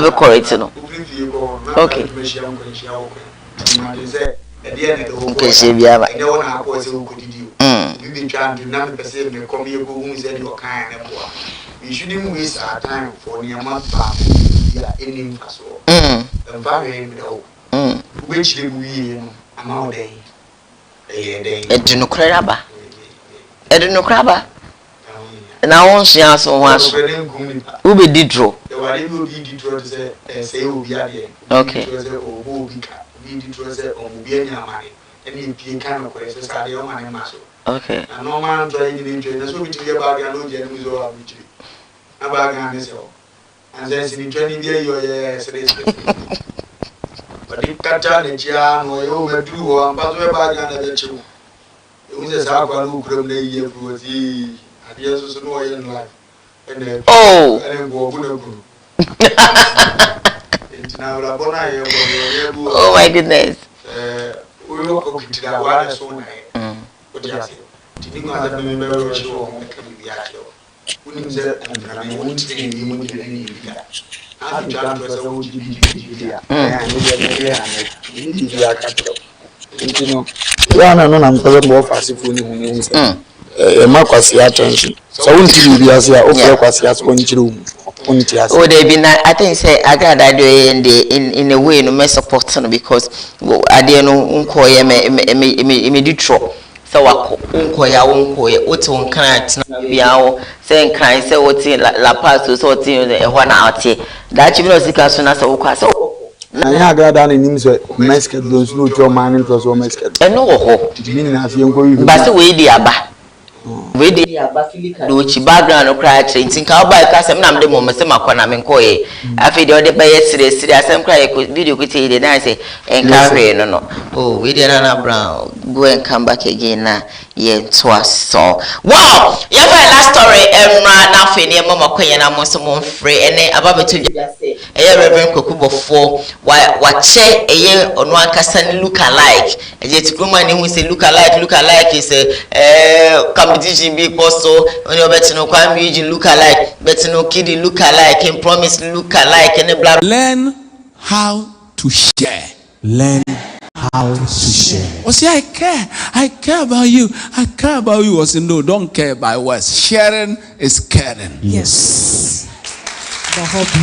be correct no. Okay. Okay, biaba. We shouldn't waste our time for the amount of any castle. Which we amount day. Edunokraba. Edunokraba. Na won hia so ho aso. Who be didro? The one who be didro say obi ade. Okay. Okay. And no man trying to enjoy. That's what we do about the no gem is all which. About Ghana and then in 20 years, but if Katan and Jan or you do one, but we're back on the two. It was a Sakwa who from the year for the ideas of no in life. And oh, oh my goodness. We walk up to that one so night. What do you say? Did you know that the member of the show? I think say I got that in a way no me support because I didn't know me do tro. So unkoya what one kind biao say kan say what la pass so tin e ho na ate that you know sika so na so kwa so na ya ga da na nim so mesket those no to man to so mesket e no ho mean na se enko yu ba se we di aba we di aba filika do chi background no cry tin ka ba ka se na mde mo me se makona me nkoye afi de ode ba ye sire asem cry video ku ti de na say enka hwe no oh we di na brown go and come back again na ye twas so wow your last story na fe ne mama kwenye na mo so mo free ene ababeto dia say eye reverend kokubofo wa che eye onu ankasa ni look alike eje tikuma ni hu say look alike is competition big boss so when you bet no kwa music look alike bet no kid look alike and promise look alike and blah. Learn how to share. Learn how to share. Oh, see, I care about you. I care about you. I say, no, don't care by words. Sharing is caring. Yes.